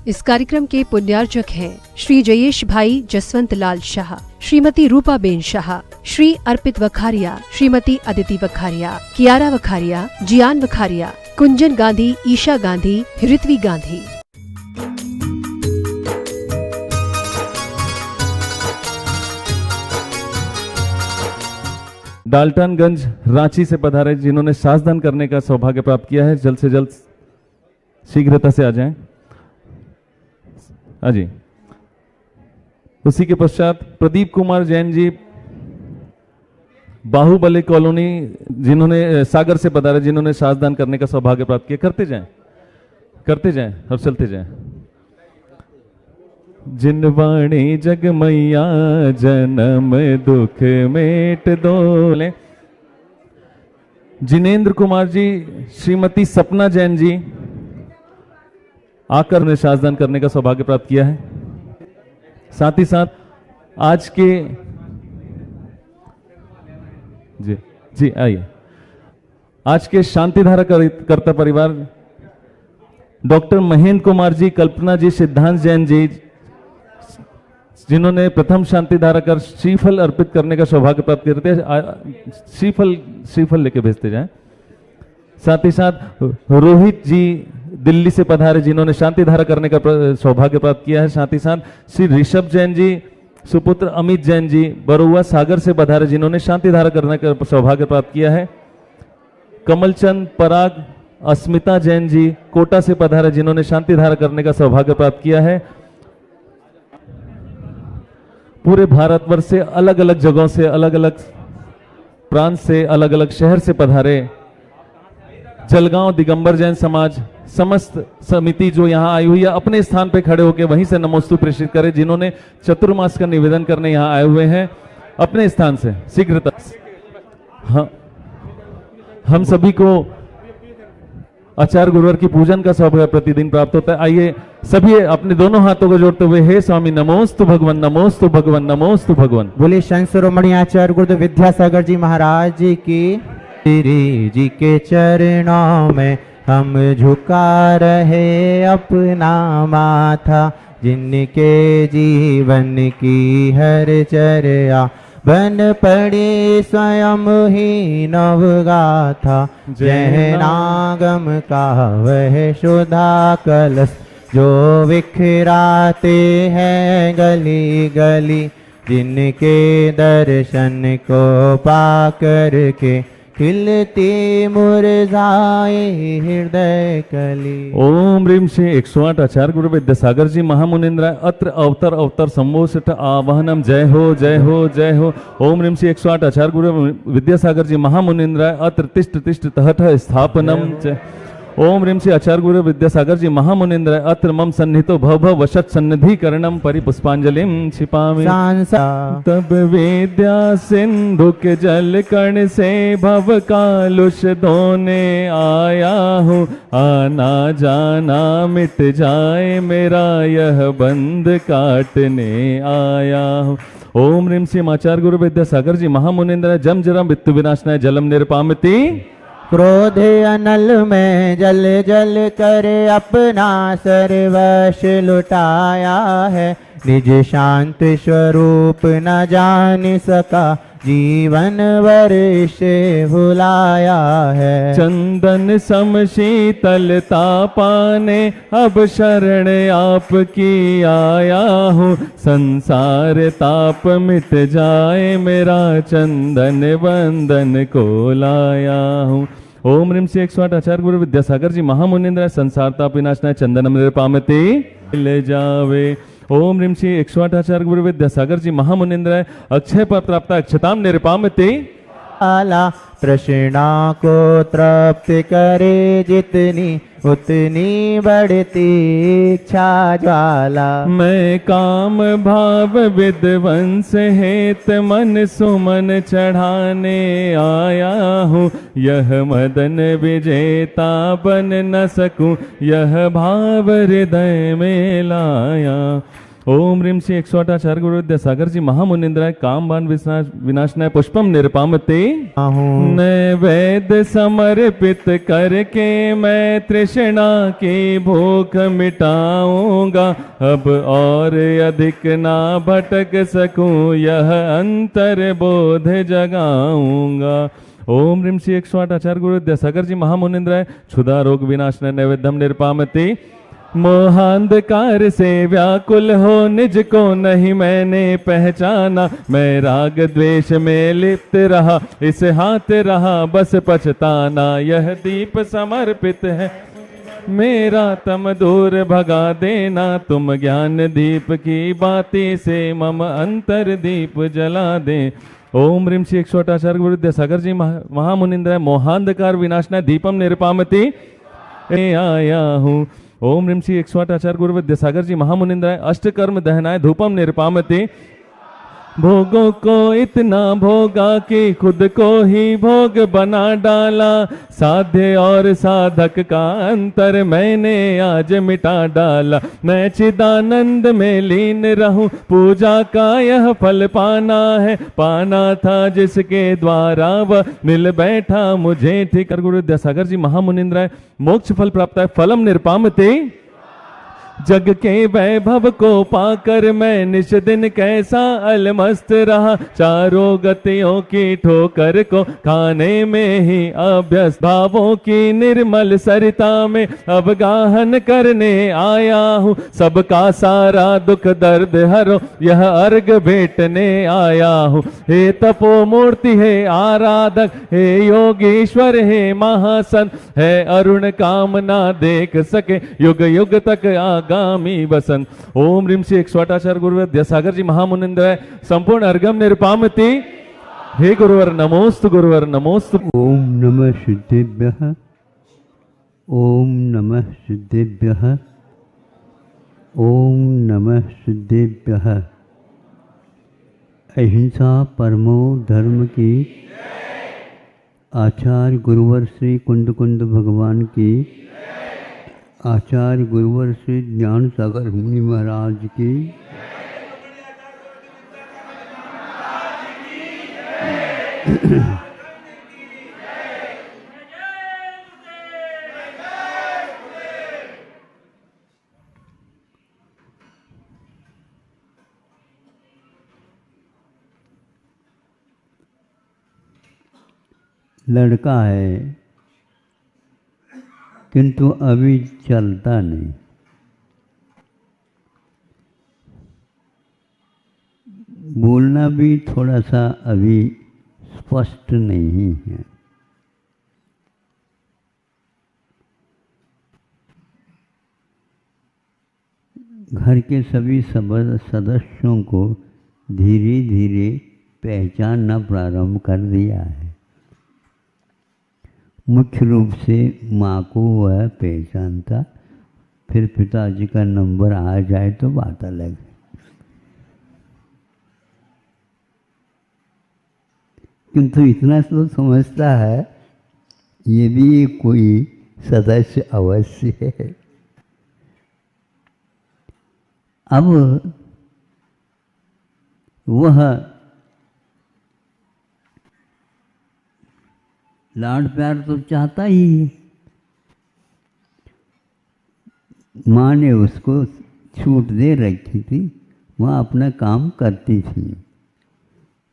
इस कार्यक्रम के पुण्यार्चक हैं श्री जयेश भाई जसवंत लाल शाह, श्रीमती रूपाबेन शाह, श्री अर्पित वखारिया, श्रीमती अदिति वखारिया, कियारा वखारिया, जियान वखारिया, कुंजन गांधी, ईशा गांधी, ऋत्वी गांधी। डाल्टनगंज रांची से पधारे जिन्होंने सासदान करने का सौभाग्य प्राप्त किया है, जल्द से जल्द शीघ्रता से आ जाएं। जी। उसी के पश्चात प्रदीप कुमार जैन जी बाहुबली कॉलोनी जिन्होंने सागर से पधारे जिन्होंने सासदान करने का सौभाग्य प्राप्त किया। करते जाएं और चलते जाएं। जिनवाणी जग मैया जन्म दुख मेट दोले। जिनेंद्र कुमार जी, श्रीमती सपना जैन जी आकर ने सासदान करने का सौभाग्य प्राप्त किया है। साथ ही साथ आज के जी आइए, आज के शांतिधारा कर्ता परिवार डॉक्टर महेंद्र कुमार जी, कल्पना जी, सिद्धांत जैन जी जिन्होंने प्रथम शांतिधारा कर श्रीफल अर्पित करने का सौभाग्य प्राप्त करते हैं। श्रीफल लेके भेजते जाएं। साथ ही साथ रोहित जी दिल्ली से पधारे जिन्होंने शांतिधारा करने का सौभाग्य प्राप्त किया है। साथ ही साथ श्री ऋषभ जैन जी, सुपुत्र अमित जैन जी बरुआ सागर से पधारे जिन्होंने शांतिधारा करने का सौभाग्य प्राप्त किया है। कमलचंद पराग, अस्मिता जैन जी कोटा से पधारे जिन्होंने शांतिधारा करने का सौभाग्य प्राप्त किया है। पूरे भारतवर्ष से अलग अलग जगहों से, अलग अलग प्रांत से, अलग अलग शहर से पधारे जलगांव दिगंबर जैन समाज समस्त समिति जो यहाँ आई हुई है, अपने स्थान पे खड़े होकर वहीं से नमोस्तु प्रेषित करें। जिन्होंने चतुर्मास का निवेदन करने यहाँ आए हुए हैं, अपने स्थान से शीघ्रता। हाँ, हम सभी को आचार्य गुरुवर की पूजन का सौभाग्य प्रतिदिन प्राप्त होता है। आइए सभी अपने दोनों हाथों को जोड़ते हुए हे स्वामी नमोस्तु भगवन, नमोस्तु भगवन, नमोस्तु भगवन। बोले शंख शिरोमणि आचार्य गुरुदेव विद्यासागर जी महाराज जी की। श्री जी के चरणों में हम झुका रहे अपना माथा, जिनके जीवन की हर चर्या बन पड़े स्वयं ही नवगाथा। जय नागम का वह सुधा कलश जो बिखराते हैं गली गली, जिनके दर्शन को पाकर के खिलती मुरझाए हृदय कली। ओम ह्रीं श्री 108 आचार्य गुरु विद्यासागर जी महामुनिंद्राय अत्र अवतर संभोषित आवाहनम। जय हो जय हो जय हो। ओम ह्रीं श्री 108 आचार्य गुरु विद्यासागर जी महामुनिंद्राय अत्र तिष्ठ तिष्ठ तहत स्थापनम। ओम ह्रीं श्री आचार्य गुरु विद्यासागर जी महामुनिंद्राय अत्र मम सन्निहितो भव भव वशत सन्निधिकरणम परिपुष्पांजलिम छिपामि। तब विद्या सिंधु के जल कण से भव कालुष धोने आया हूँ, आना जाना मिट जाए मेरा यह बंध काटने आया हूँ। ओम ह्रीं श्री आचार्य गुरु विद्यासागर जी महामुनिंद्राय जम जरम वित्तु विनाशनाय जलम निर्पामिति। क्रोध अनल में जल जल कर अपना सर्वस्व लुटाया है, निज शांत स्वरूप न जान सका जीवन वर्ष भुलाया है। चंदन सम शीतलता पाने अब शरण आपकी आया हूँ, संसार ताप मिट जाए मेरा चंदन बंदन को लाया हूँ। ओम ह्रीं श्री 108 आचार्य गुरु विद्यासागर जी महामुनिंद्राय संसार ताप विनाशनाय चंदनम निर्पामिति ले जावे। ओम ह्रीं श्री 108 आचार्य गुरु विद्यासागर जी महामुनिंद्राय अक्षय पर प्राप्त अक्षताम निर्पामिति। आला तृष्णा को तृप्त करे जितनी उतनी बढ़ती इच्छा ज्वाला। मैं काम भाव विद्वंस हेत मन सुमन चढ़ाने आया हूँ, यह मदन विजेता बन न सकूं यह भाव हृदय में लाया। ओम ह्रीं श्री 108 आचार्य गुरु विद्यासागर जी महामुनिंद्राय कामबान विनाशनाय पुष्पम निर्पामते आहूँ नैवेद्य समर्पित करके मैं तृष्णा की भूख मिटाऊंगा, अब और अधिक ना भटक सकूं यह अंतर बोध जगाऊंगा। ओम ह्रीं श्री 108 आचार्य गुरु विद्यासागर जी महामुनिंद्राय क्षुधा रोग विनाशनाय नैवेद्यम निर्पामते मोहांधकार से व्याकुल हो निज को नहीं मैंने पहचाना, मैं राग द्वेष में लिप्त रहा इस हाथ रहा बस पछताना, यह दीप समर्पित है मेरा तम दूर भगा देना, तुम ज्ञान दीप की बाती से मम अंतर दीप जला दे। ओम ह्रीं श्री 108 आचार्य गुरु विद्यासागर जी महामुनिंद्राय मोहांधकार विनाशनाय दीपम निर्पामति आया हूँ। ओम ह्रीं श्री 108 आचार्य गुरु विद्यासागर जी महामुनिंद्राय अष्टकर्म दहनाय धूपम निर्पामति भोगों को इतना भोगा कि खुद को ही भोग बना डाला, साध्य और साधक का अंतर मैंने आज मिटा डाला, मैं चिदानंद में लीन रहूं पूजा का यह फल पाना है, पाना था जिसके द्वारा वह मिल बैठा मुझे ठीक। गुरु विद्यासागर जी महामुनिंद्राय मोक्ष फल प्राप्त है फलम निर्पामते जग के वैभव को पाकर मैं निश दिन कैसा अलमस्त रहा, चारों गतियों की ठोकर को खाने में ही अभ्यस्त, भावों की निर्मल सरिता में अब गाहन करने आया हूँ, सबका सारा दुख दर्द हरो यह अर्घ भेटने आया हूँ। हे तपो मूर्ति है आराधक, हे योगीश्वर है महासन, है अरुण कामना देख सके युग युग तक आगामी वसन। ओम ह्रीं श्री 108 आचार्य गुरु विद्यासागर जी महामुनिंद्राय संपूर्ण अर्घम निर्पामति। हे गुरुवर नमोस्तु गुरुवर नमोस्तु। ओम नमः सिद्धेभ्यः, ओम नमः सिद्धेभ्यः, ओम नमः सिद्धेभ्यः। अहिंसा परमो धर्म की, आचार्य गुरुवर श्री कुंद कुंद भगवान की, आचार्य गुरुवर श्री ज्ञान सागर मुनि महाराज की, लड़का है किंतु अभी चलता नहीं, बोलना भी थोड़ा सा अभी स्पष्ट नहीं है। घर के सभी सदस्यों को धीरे धीरे पहचानना प्रारंभ कर दिया है। मुख्य रूप से माँ को वह पहचानता, फिर पिताजी का नंबर आ जाए तो बात अलग है। किंतु इतना तो समझता है ये भी कोई सदस्य अवश्य है। अब वह लाड प्यार तो चाहता ही है। माँ ने उसको छूट दे रखी थी, वह अपना काम करती थी।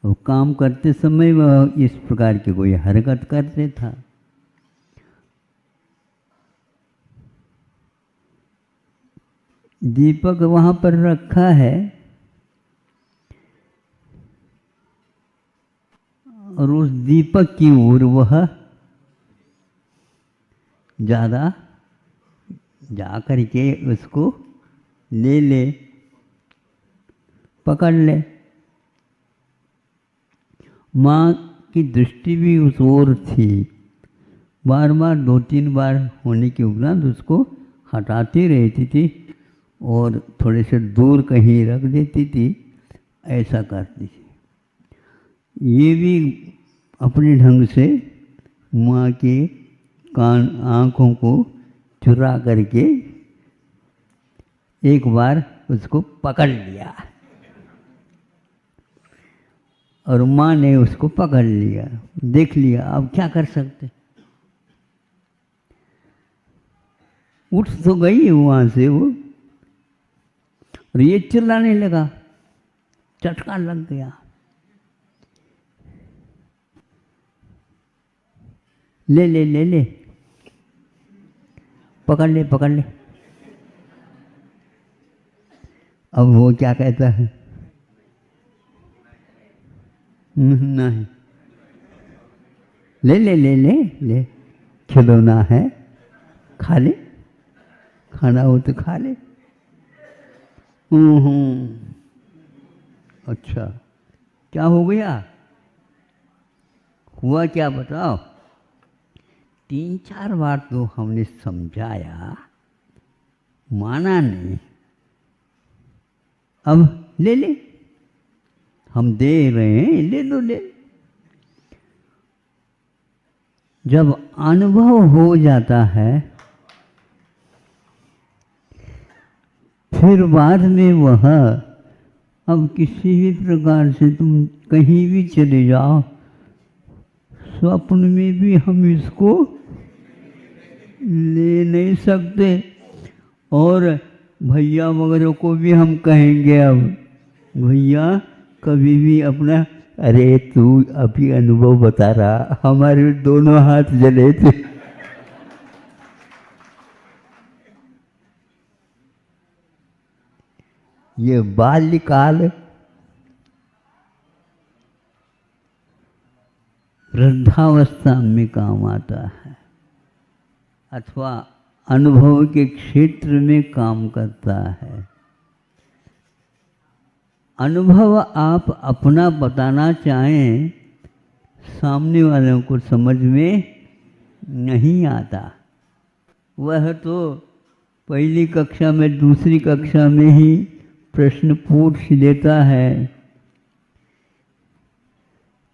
और काम करते समय वह इस प्रकार की कोई हरकत करते था। दीपक वहाँ पर रखा है और उस दीपक की ओर वह ज़्यादा जा कर के उसको ले पकड़ ले। माँ की दृष्टि भी उस ओर थी। बार बार 2-3 बार होने के उपरांत उसको हटाती रहती थी और थोड़े से दूर कहीं रख देती थी, ऐसा करती थी। ये भी अपने ढंग से माँ के आँखों को चुरा करके एक बार उसको पकड़ लिया और माँ ने उसको पकड़ लिया, देख लिया, अब क्या कर सकते। उठ तो गई वहां से वो, और ये चिल्लाने लगा, चटका लग गया। ले ले ले ले, पकड़ ले पकड़ ले। अब वो क्या कहता है, नहीं, ले ले ले ले ले, खिलौना है, खा ले, खाना हो तो खा ले। अच्छा, क्या हो गया, हुआ क्या बताओ। 3-4 बार तो हमने समझाया, माना नहीं। अब ले ले, हम दे रहे हैं, ले लो ले। जब अनुभव हो जाता है फिर बाद में वह, अब किसी भी प्रकार से तुम कहीं भी चले जाओ, स्वप्न में भी हम इसको ले नहीं सकते। और भैया वगैरह को भी हम कहेंगे, अब भैया कभी भी अपना, अरे तू अभी अनुभव बता रहा, हमारे दोनों हाथ जले थे। ये बाल्यकाल वृद्धावस्था में काम आता है, अथवा अनुभव के क्षेत्र में काम करता है। अनुभव आप अपना बताना चाहें, सामने वालों को समझ में नहीं आता। वह तो पहली कक्षा में, दूसरी कक्षा में ही प्रश्न पूछ लेता है,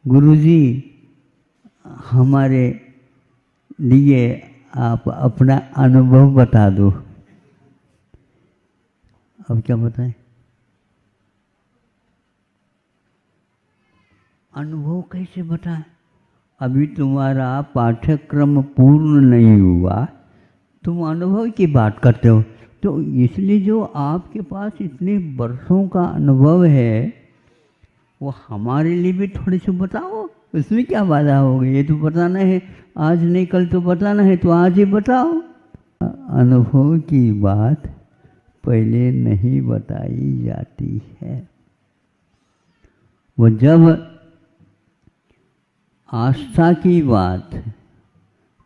गुरुजी हमारे लिए आप अपना अनुभव बता दो। अब क्या बताएं, अनुभव कैसे बताएं, अभी तुम्हारा पाठ्यक्रम पूर्ण नहीं हुआ, तुम अनुभव की बात करते हो। तो इसलिए जो आपके पास इतने वर्षों का अनुभव है, वो हमारे लिए भी थोड़े से बताओ, उसमें क्या बाधा हो गई। ये तो बताना है, आज नहीं कल तो बताना है, तो आज ही बताओ। अनुभव की बात पहले नहीं बताई जाती है। वो जब आस्था की बात,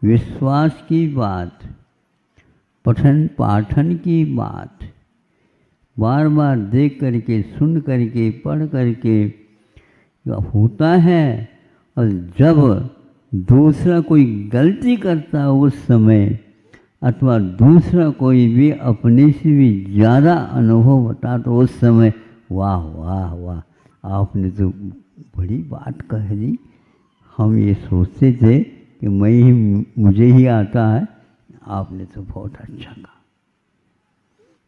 विश्वास की बात, पठन पाठन की बात, बार बार देख करके, सुन करके, पढ़ करके होता है, और जब दूसरा कोई गलती करता है उस समय, अथवा दूसरा कोई भी अपने से भी ज़्यादा अनुभव बता, तो उस समय वाह वाह वाह, आपने तो बड़ी बात कह दी, हम ये सोचते थे कि मुझे ही आता है, आपने तो बहुत अच्छा कहा।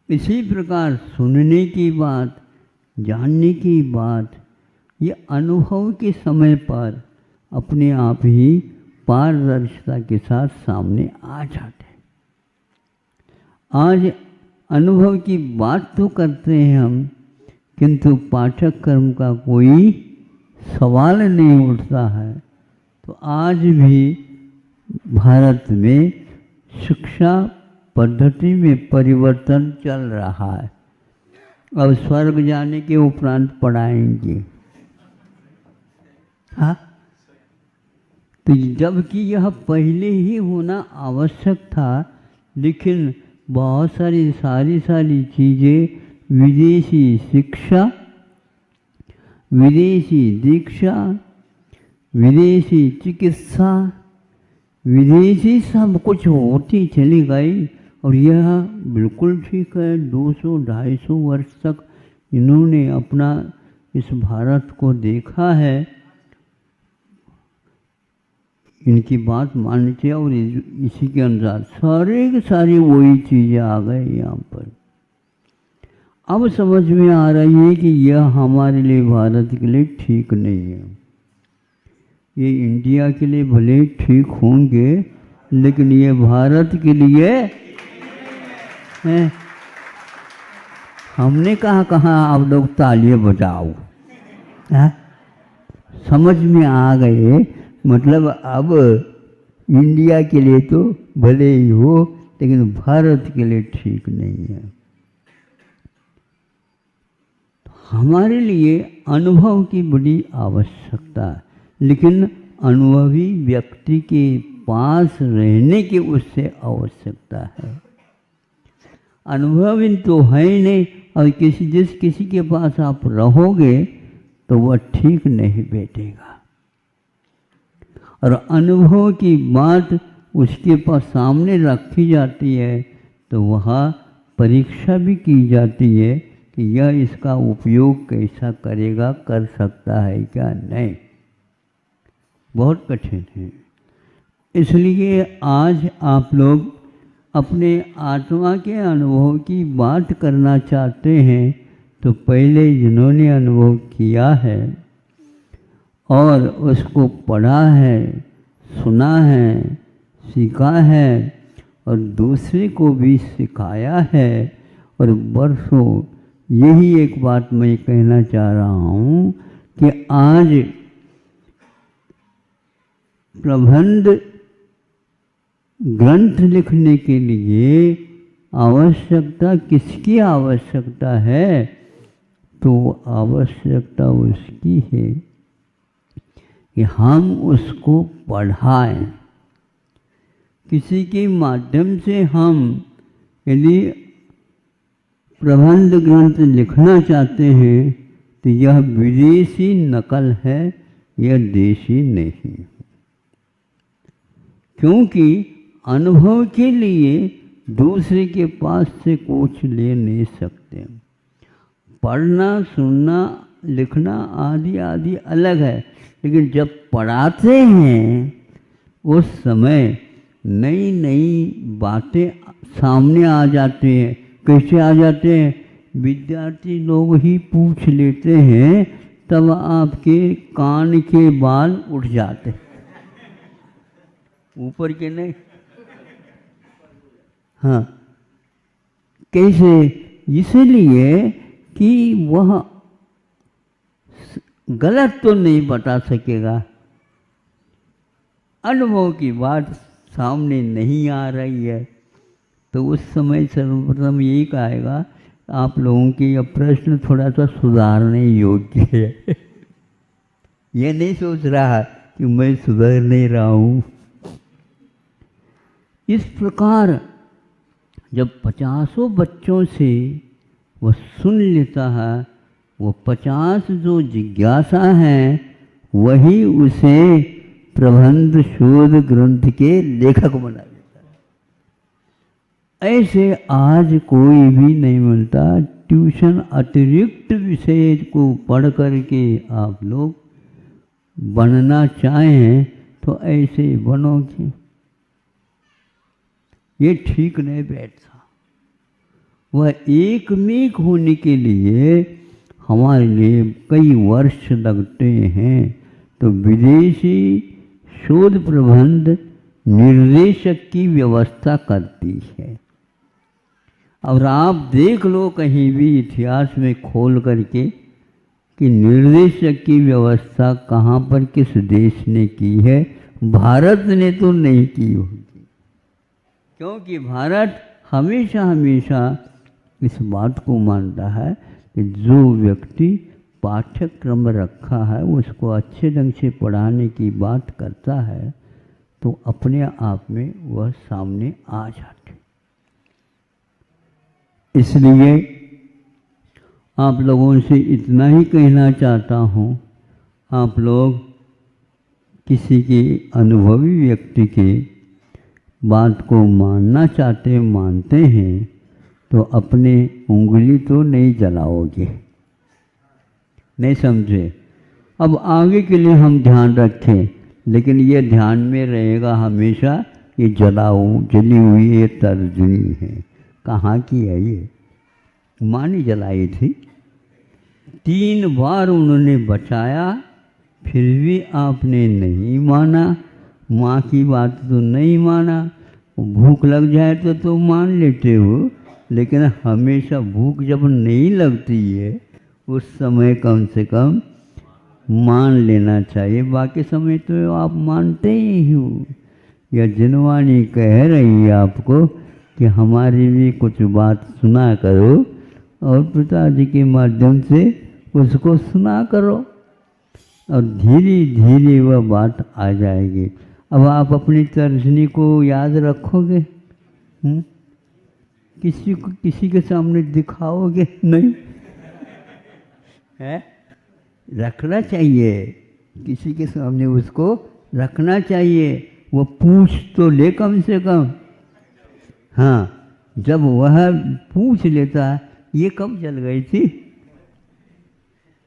इसी प्रकार सुनने की बात, जानने की बात, ये अनुभव के समय पर अपने आप ही पारदर्शिता के साथ सामने आ जाते हैं। आज अनुभव की बात तो करते हैं हम, किंतु पाठ्यक्रम का कोई सवाल नहीं उठता है। तो आज भी भारत में शिक्षा पद्धति में परिवर्तन चल रहा है। अब स्वर्ग जाने के उपरांत पढ़ाएंगे, हाँ, तो जबकि यह पहले ही होना आवश्यक था, लेकिन बहुत सारी चीज़ें, विदेशी शिक्षा, विदेशी दीक्षा, विदेशी चिकित्सा, विदेशी सब कुछ होती चली गई, और यह बिल्कुल ठीक है। 200-250 वर्ष तक इन्होंने अपना इस भारत को देखा है, इनकी बात माननी चाहिए, और इसी के अनुसार सारे के सारे वही चीज़ें आ गए यहाँ पर। अब समझ में आ रही है कि यह हमारे लिए, भारत के लिए ठीक नहीं है। ये इंडिया के लिए भले ठीक होंगे, लेकिन ये भारत के लिए है। हमने कहा आप लोग तालियां बजाओ, है? समझ में आ गए। मतलब अब इंडिया के लिए तो भले ही हो, लेकिन भारत के लिए ठीक नहीं है। हमारे लिए अनुभव की बड़ी आवश्यकता है, लेकिन अनुभवी व्यक्ति के पास रहने की उससे आवश्यकता है। अनुभवी तो है ही नहीं, और किसी के पास आप रहोगे तो वह ठीक नहीं बैठेगा। और अनुभव की बात उसके पास सामने रखी जाती है तो वह परीक्षा भी की जाती है कि यह इसका उपयोग कैसा करेगा, कर सकता है क्या नहीं। बहुत कठिन है। इसलिए आज आप लोग अपने आत्मा के अनुभव की बात करना चाहते हैं तो पहले जिन्होंने अनुभव किया है और उसको पढ़ा है, सुना है, सीखा है और दूसरे को भी सिखाया है, और बरसों यही एक बात मैं कहना चाह रहा हूँ कि आज प्रबंध ग्रंथ लिखने के लिए आवश्यकता किसकी आवश्यकता है? तो आवश्यकता उसकी है कि हम उसको पढ़ाएं। किसी के माध्यम से हम यदि प्रबंध ग्रंथ लिखना चाहते हैं तो यह विदेशी नकल है, यह देशी नहीं। क्योंकि अनुभव के लिए दूसरे के पास से कुछ ले नहीं सकते। पढ़ना, सुनना, लिखना आदि आदि अलग है, लेकिन जब पढ़ाते हैं उस समय नई नई बातें सामने आ जाती हैं। कैसे आ जाते हैं? विद्यार्थी लोग ही पूछ लेते हैं, तब आपके कान के बाल उठ जाते, ऊपर के नहीं। हाँ, कैसे? इसलिए कि वह गलत तो नहीं बता सकेगा, अनुभव की बात सामने नहीं आ रही है, तो उस समय सर्वप्रथम यही कहेगा आप लोगों के यह प्रश्न थोड़ा सा सुधारने योग्य है। ये नहीं सोच रहा कि मैं सुधर नहीं रहा हूँ। इस प्रकार जब 50 बच्चों से वह सुन लेता है, वो 50 जो जिज्ञासा है वही उसे प्रबंध शोध ग्रंथ के लेखक बना देता है। ऐसे आज कोई भी नहीं मिलता। ट्यूशन अतिरिक्त विषय को पढ़ करके आप लोग बनना चाहें तो ऐसे बनोगे, ये ठीक नहीं बैठता। वह एकमेक होने के लिए हमारे लिए कई वर्ष लगते हैं, तो विदेशी शोध प्रबंध निर्देशक की व्यवस्था करती है। और आप देख लो कहीं भी इतिहास में खोल करके कि निर्देशक की व्यवस्था कहाँ पर किस देश ने की है। भारत ने तो नहीं की होगी, क्योंकि भारत हमेशा हमेशा इस बात को मानता है कि जो व्यक्ति पाठ्यक्रम रखा है उसको अच्छे ढंग से पढ़ाने की बात करता है तो अपने आप में वह सामने आ जाते। इसलिए आप लोगों से इतना ही कहना चाहता हूँ, आप लोग किसी के अनुभवी व्यक्ति के बात को मानना चाहते मानते हैं तो अपने उंगली तो नहीं जलाओगे, नहीं समझे। अब आगे के लिए हम ध्यान रखें, लेकिन ये ध्यान में रहेगा हमेशा ये जली हुई ये तर्जनी है, कहाँ की है ये? माँ ने जलाई थी। 3 बार उन्होंने बचाया, फिर भी आपने नहीं माना, माँ की बात तो नहीं माना। भूख लग जाए तो मान लेते हो, लेकिन हमेशा भूख जब नहीं लगती है उस समय कम से कम मान लेना चाहिए। बाकी समय तो आप मानते ही हो। यह जिनवानी कह रही है आपको कि हमारी भी कुछ बात सुना करो, और पिताजी के माध्यम से उसको सुना करो, और धीरे धीरे वह बात आ जाएगी। अब आप अपनी तर्जनी को याद रखोगे? किसी के सामने दिखाओगे नहीं? है, रखना चाहिए, किसी के सामने उसको रखना चाहिए। वो पूछ तो ले कम से कम। हाँ, जब वह पूछ लेता ये कब जल गई थी?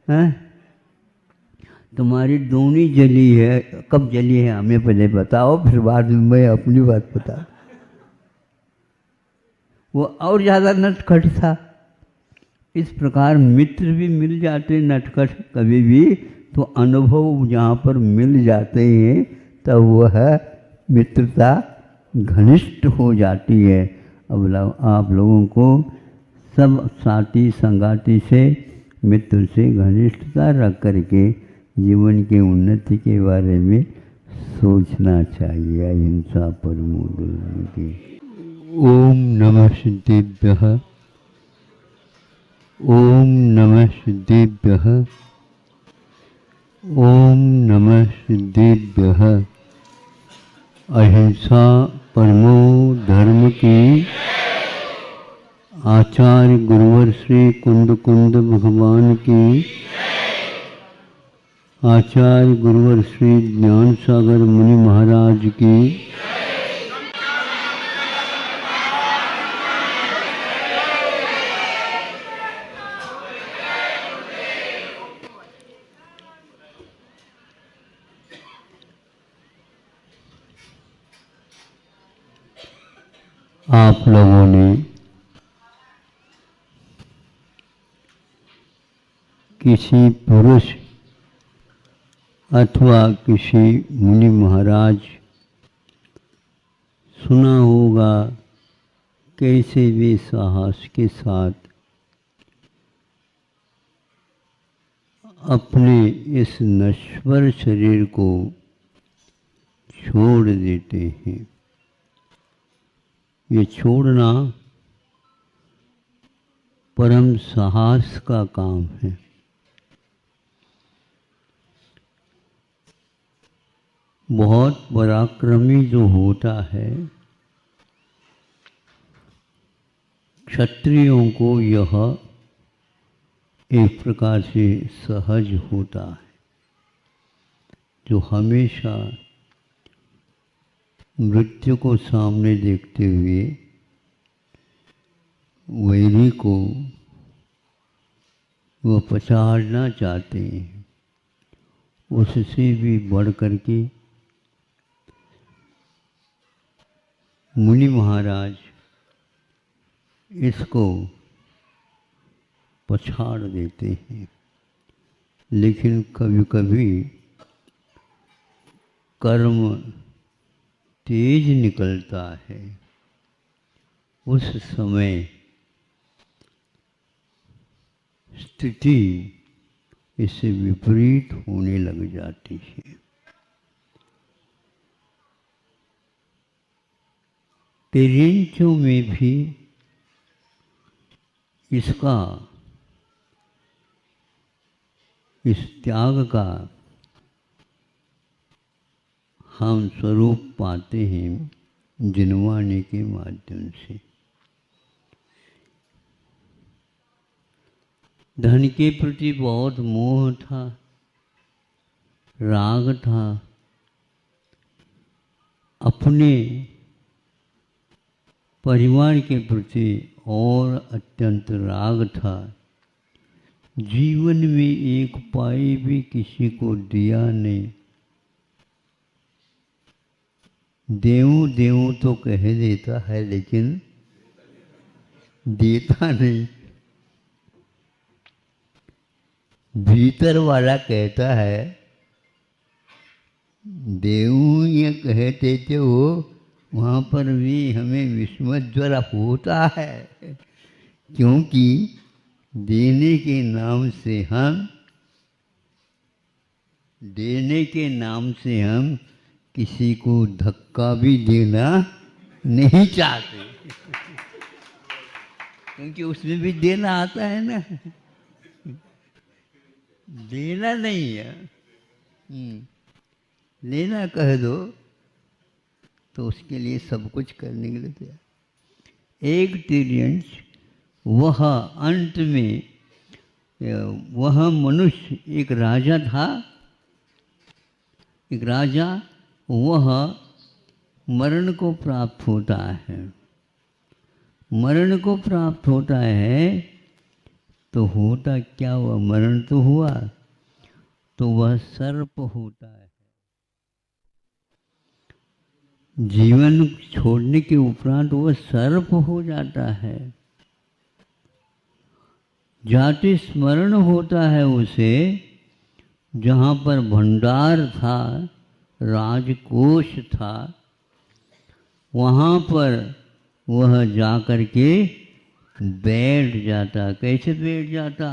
हैं? तुम्हारी दोनों जली है, कब जली है हमें पहले बताओ, फिर बाद में मैं अपनी बात बता। वो और ज़्यादा नटखट था। इस प्रकार मित्र भी मिल जाते नटखट कभी भी, तो अनुभव जहाँ पर मिल जाते हैं तब वह मित्रता घनिष्ठ हो जाती है। अब आप लोगों को सब साथी संगाती से, मित्र से घनिष्ठता रख करके जीवन की उन्नति के बारे में सोचना चाहिए। अहिंसा परमो धर्म की। ओम नमः सिद्धेभ्यः। ओम नमः सिद्धेभ्यः। ओम नमः सिद्धेभ्यः। अहिंसा परमो धर्म की। आचार्य गुरुवर श्री कुंद कुंद भगवान की। आचार्य गुरुवर श्री ज्ञान सागर मुनि महाराज की। आप लोगों ने किसी पुरुष अथवा किसी मुनि महाराज सुना होगा कैसे वे साहस के साथ अपने इस नश्वर शरीर को छोड़ देते हैं। ये छोड़ना परम साहस का काम है। बहुत पराक्रमी जो होता है, क्षत्रियों को यह एक प्रकार से सहज होता है, जो हमेशा मृत्यु को सामने देखते हुए वैरी को वह पछाड़ना चाहते हैं। उससे भी बढ़ करके मुनि महाराज इसको पछाड़ देते हैं। लेकिन कभी कभी कर्म तेज निकलता है, उस समय स्थिति इससे विपरीत होने लग जाती है। पेरेंट्सों में भी इसका, इस त्याग का हम स्वरूप पाते हैं जिनवाने के माध्यम से। धन के प्रति बहुत मोह था, राग था, अपने परिवार के प्रति और अत्यंत राग था। जीवन में एक पाई भी किसी को दिया नहीं। देऊं देऊं तो कह देता है, लेकिन देता नहीं। भीतर वाला कहता है, देव ये कहते थे वो, वहाँ पर भी हमें विस्मत ज्वर होता है, क्योंकि देने के नाम से हम किसी को धक्का भी देना नहीं चाहते, क्योंकि उसमें भी देना आता है ना, देना नहीं है। लेना कह दो तो उसके लिए सब कुछ करने के लिए तैयार। एक टिरियंस वह अंत में, वह मनुष्य एक राजा था, एक राजा, वह मरण को प्राप्त होता है। मरण को प्राप्त होता है तो होता क्या हुआ, मरण तो हुआ, तो वह सर्प होता है। जीवन छोड़ने के उपरांत वह सर्प हो जाता है। जाति स्मरण होता है उसे, जहाँ पर भंडार था, राजकोष था, वहाँ पर वह जा कर के बैठ जाता। कैसे बैठ जाता?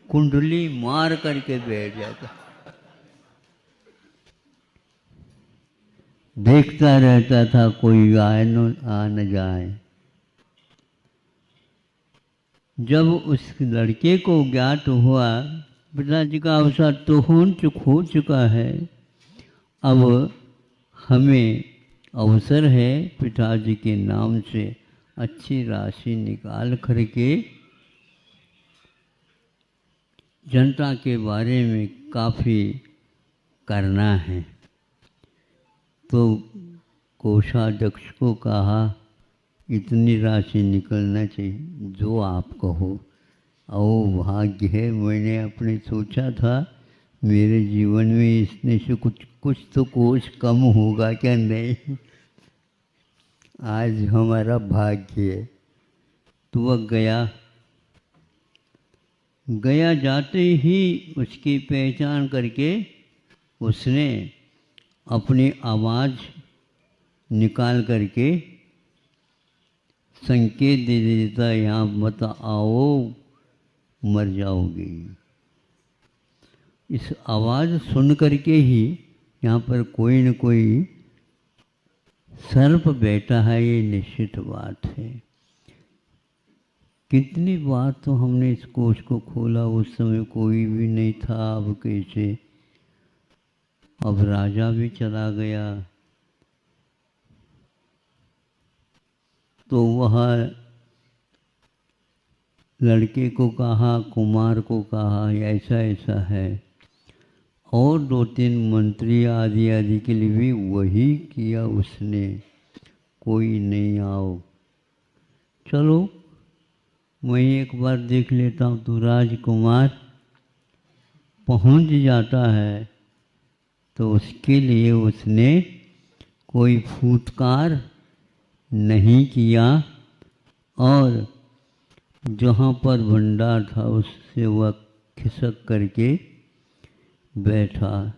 कुंडली मार करके बैठ जाता, देखता रहता था कोई आए न जाए। जब उस लड़के को ज्ञात हुआ पिताजी का अवसर तो हो चुका है, अब हमें अवसर है पिताजी के नाम से अच्छी राशि निकाल करके जनता के बारे में काफ़ी करना है। तो कोषाध्यक्ष को कहा इतनी राशि निकलना चाहिए जो आप कहो। और भाग्य है, मैंने अपने सोचा था मेरे जीवन में इसने से कुछ तो कोष कम होगा क्या, नहीं, आज हमारा भाग्य है। तो वह गया जाते ही उसकी पहचान करके उसने अपनी आवाज़ निकाल करके संकेत दे देता, यहाँ मत आओ मर जाओगे। इस आवाज़ सुन करके ही यहाँ पर कोई न कोई सर्प बैठा है, ये निश्चित बात है। कितनी बार तो हमने इस कोष को खोला, उस समय कोई भी नहीं था, अब कैसे, अब राजा भी चला गया। तो वह लड़के को कहा, कुमार को कहा ऐसा ऐसा है, और 2-3 मंत्री आदि के लिए भी वही किया उसने, कोई नहीं आओ, चलो मैं एक बार देख लेता हूँ। तो राजकुमार पहुँच जाता है, तो उसके लिए उसने कोई फूटकार नहीं किया, और जहाँ पर भंडार था उससे वह खिसक करके बैठा।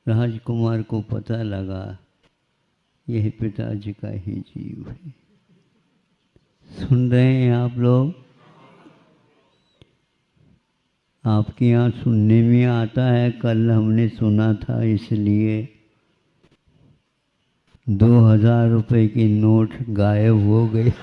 राजकुमार को पता लगा यह पिताजी का ही जीव है। सुन रहे हैं आप लोग? आपके यहाँ सुनने में आता है, कल हमने सुना था, इसलिए 2000 रुपए के नोट गायब हो गए।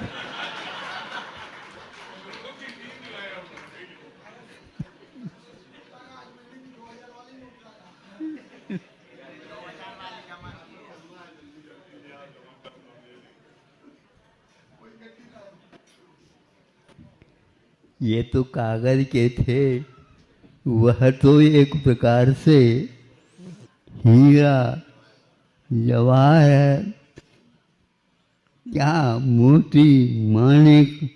ये तो कागज के थे, वह तो एक प्रकार से हीरा जवाहर, क्या मोती माणिक,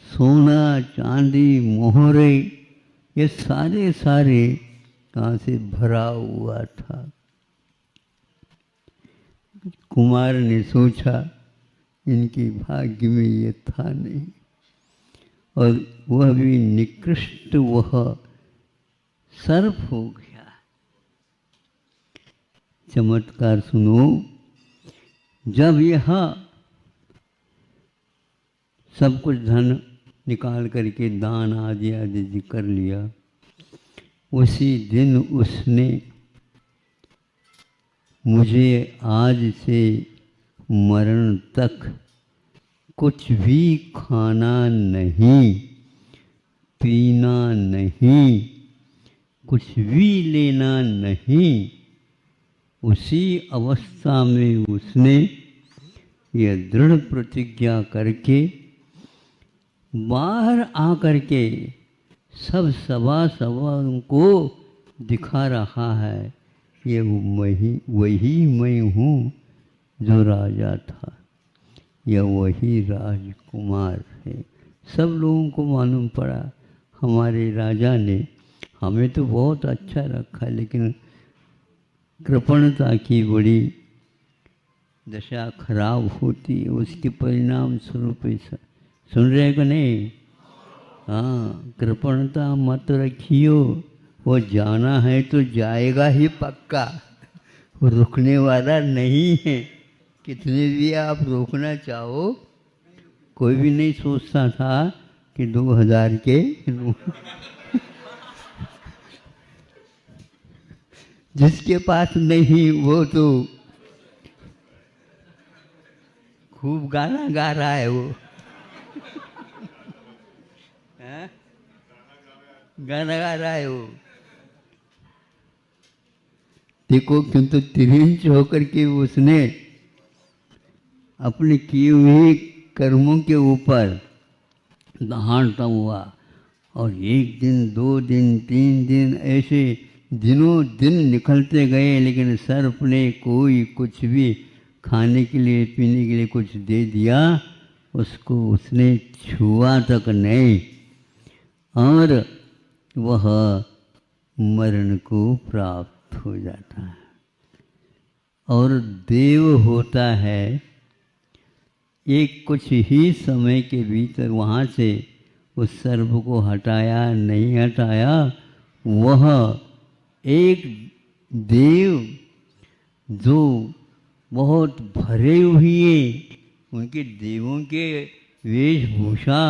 सोना चांदी मोहरे, ये सारे कहाँ से भरा हुआ था। कुमार ने सोचा इनके भाग्य में ये था नहीं, और वह भी निकृष्ट वह सर्प हो गया। चमत्कार सुनो, जब यह सब कुछ धन निकाल करके दान आदि आदि कर लिया, उसी दिन उसने मुझे आज से मरण तक कुछ भी खाना नहीं, पीना नहीं, कुछ भी लेना नहीं। उसी अवस्था में उसने यह दृढ़ प्रतिज्ञा करके बाहर आकर के सब सभा को दिखा रहा है, ये वही मैं हूँ जो राजा था, यह वही राजकुमार है। सब लोगों को मालूम पड़ा हमारे राजा ने हमें तो बहुत अच्छा रखा, लेकिन कृपणता की बड़ी दशा खराब होती है, उसके परिणाम स्वरूप सुन रहे को नहीं? हाँ, कृपणता मत रखियो, वो जाना है तो जाएगा ही पक्का, वो रुकने वाला नहीं है। कितने भी आप रोकना चाहो, कोई भी नहीं सोचता था कि 2000 के जिसके पास नहीं वो तो खूब गाना गा रहा है, वो गाना गा रहा है वो। देखो, किंतु तिरंज होकर के उसने अपने किए हुए कर्मों के ऊपर दहाड़ता हुआ, और 1 दिन 2 दिन 3 दिन ऐसे दिनों दिन निकलते गए, लेकिन सर्प ने कोई कुछ भी खाने के लिए पीने के लिए कुछ दे दिया, उसको उसने छुआ तक नहीं, और वह मरण को प्राप्त हो जाता है और देव होता है। एक कुछ ही समय के भीतर वहाँ से उस सर्प को हटाया नहीं हटाया, वह एक देव जो बहुत भरे हुए उनके देवों के वेशभूषा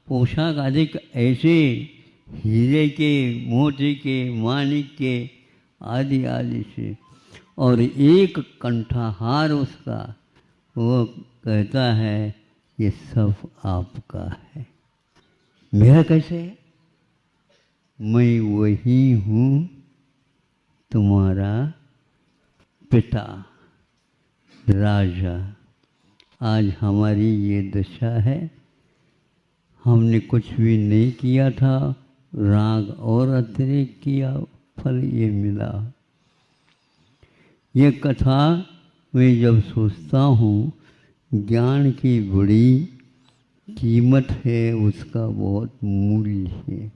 पोशाक आदि ऐसे हीरे के, मोती के, माणिक के आदि आदि से, और एक कंठाहार उसका, वो कहता है ये सब आपका है। मेरा कैसे है? मैं वही हूँ तुम्हारा पिता राजा। आज हमारी ये दशा है, हमने कुछ भी नहीं किया था, राग और अतिरेक किया, फल ये मिला। ये कथा मैं जब सोचता हूँ, ज्ञान की बड़ी कीमत है, उसका बहुत मूल्य है।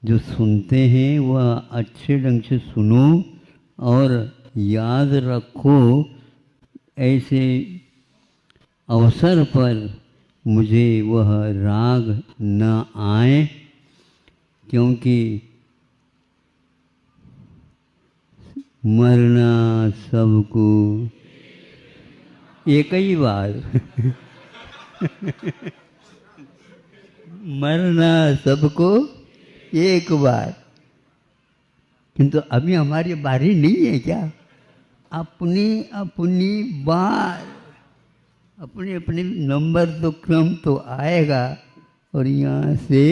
जो सुनते हैं वह अच्छे ढंग से सुनो और याद रखो। ऐसे अवसर पर मुझे वह राग न आए, क्योंकि मरना सबको एक ही बार मरना सबको एक बार। किंतु अभी हमारी बारी नहीं है क्या? अपनी अपनी बार, अपने अपने नंबर तो क्रम तो आएगा और यहाँ से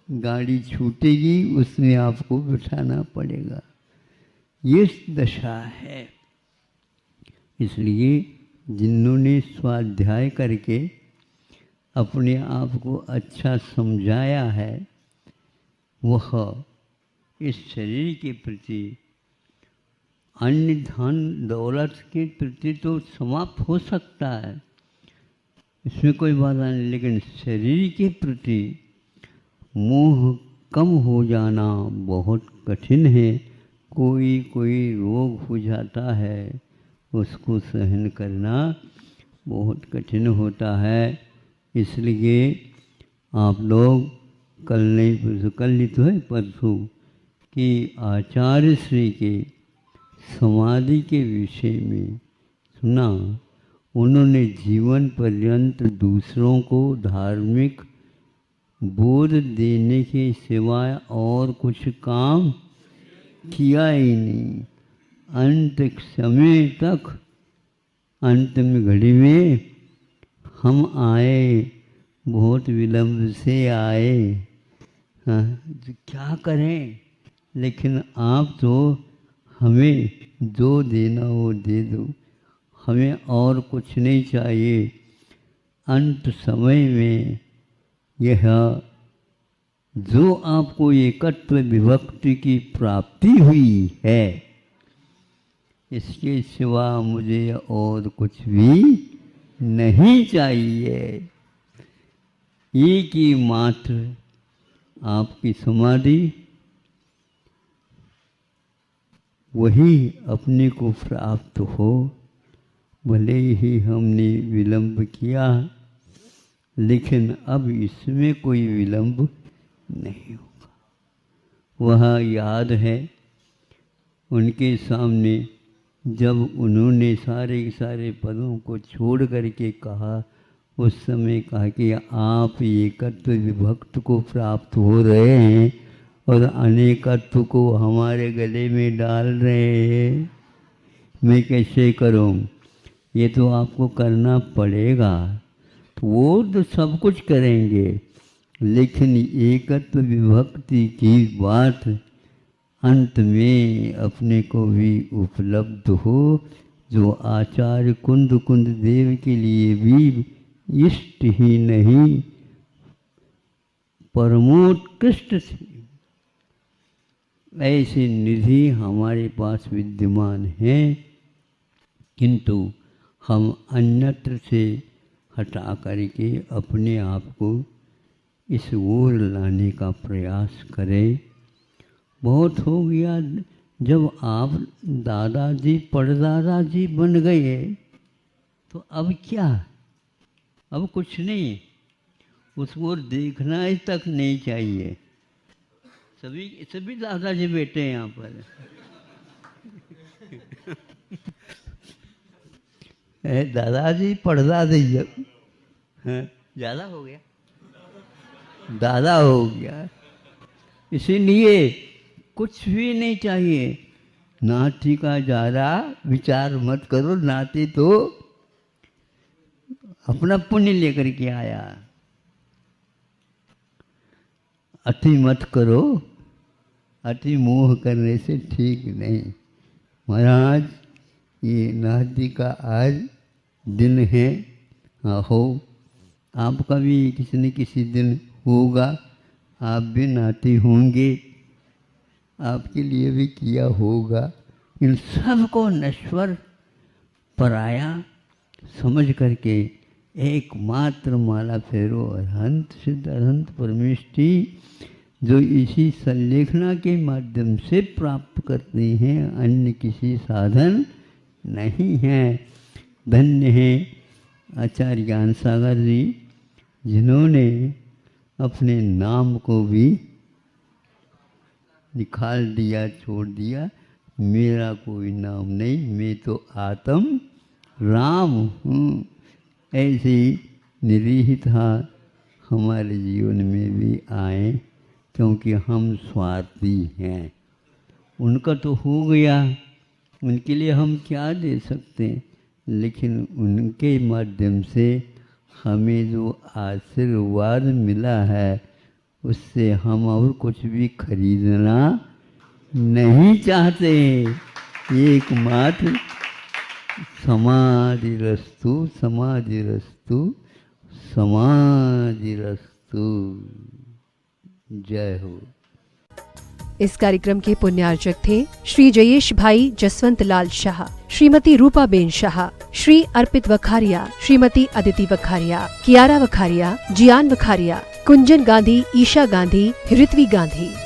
गाड़ी छूटेगी, उसमें आपको बिठाना पड़ेगा। ये दशा है। इसलिए जिन्होंने स्वाध्याय करके अपने आप को अच्छा समझाया है, वह इस शरीर के प्रति, अन्य धन दौलत के प्रति तो समाप्त हो सकता है, इसमें कोई बाधा नहीं, लेकिन शरीर के प्रति मोह कम हो जाना बहुत कठिन है। कोई कोई रोग हो जाता है, उसको सहन करना बहुत कठिन होता है। इसलिए आप लोग कल नहीं परसों, कल ही तो है परसों, कि आचार्य श्री के समाधि के विषय में सुना। उन्होंने जीवन पर्यंत दूसरों को धार्मिक बोध देने के सिवाय और कुछ काम किया ही नहीं। अंत समय तक, अंत में घड़ी में हम आए, बहुत विलंब से आए। हाँ, तो क्या करें, लेकिन आप तो हमें जो देना वो दे दो, हमें और कुछ नहीं चाहिए। अंत समय में यह जो आपको एकत्व विभक्ति की प्राप्ति हुई है, इसके सिवा मुझे और कुछ भी नहीं चाहिए। एक ही मात्र आपकी समाधि, वही अपने को प्राप्त हो। भले ही हमने विलंब किया, लेकिन अब इसमें कोई विलंब नहीं होगा। वह याद है उनके सामने जब उन्होंने सारे के सारे पदों को छोड़ करके कहा, उस समय कहा कि आप एकत्व विभक्त को प्राप्त हो रहे हैं और अनेकत्व को हमारे गले में डाल रहे हैं। मैं कैसे करूं? ये तो आपको करना पड़ेगा। तो वो तो सब कुछ करेंगे, लेकिन एकत्व विभक्ति की बात अंत में अपने को भी उपलब्ध हो, जो आचार्य कुंद कुंद देव के लिए भी इष्ट ही नहीं परमोत्कृष्ट थी। ऐसे निधि हमारे पास विद्यमान है, किंतु हम अन्यत्र से हटा करके अपने आप को इस ओर लाने का प्रयास करें। बहुत हो गया। जब आप दादाजी परदादाजी बन गए तो अब क्या? अब कुछ नहीं, उस ओर देखना ही तक नहीं चाहिए। सभी दादाजी बैठे हैं यहाँ पर। दादाजी परदादी ज़्यादा हो गया, दादा हो गया। इसीलिए कुछ भी नहीं चाहिए। नाती का ज़्यादा विचार मत करो, नाती तो अपना पुण्य लेकर के आया। अति मत करो, अति मोह करने से ठीक नहीं। महाराज, ये नाती का आज दिन है। हाँ, हो, आपका भी किसी न किसी दिन होगा, आप भी नाती होंगे, आपके लिए भी किया होगा। इन सब को नश्वर पराया समझ करके एकमात्र माला फेरो अरहंत सिद्ध अरहंत परमेष्टि, जो इसी संलेखना के माध्यम से प्राप्त करते हैं, अन्य किसी साधन नहीं है। धन्य है आचार्य ज्ञान सागर जी, जिन्होंने अपने नाम को भी निकाल दिया, छोड़ दिया। मेरा कोई नाम नहीं, मैं तो आत्म राम हूँ। ऐसे ही निरीहित हमारे जीवन में भी आए, क्योंकि हम स्वार्थी हैं। उनका तो हो गया, उनके लिए हम क्या दे सकते हैं, लेकिन उनके माध्यम से हमें जो आशीर्वाद मिला है, उससे हम और कुछ भी खरीदना नहीं चाहते। एकमात्र समाधिरस्तु समाधिरस्तु समाधिरस्तु। जय हो। इस कार्यक्रम के पुण्यार्चक थे श्री जयेश भाई जसवंत लाल शाह, श्रीमती रूपा बेन शाह, श्री अर्पित वखारिया, श्रीमती अदिति वखारिया, कियारा वखारिया, जियान वखारिया, कुंजन गांधी, ईशा गांधी, ऋत्वी गांधी।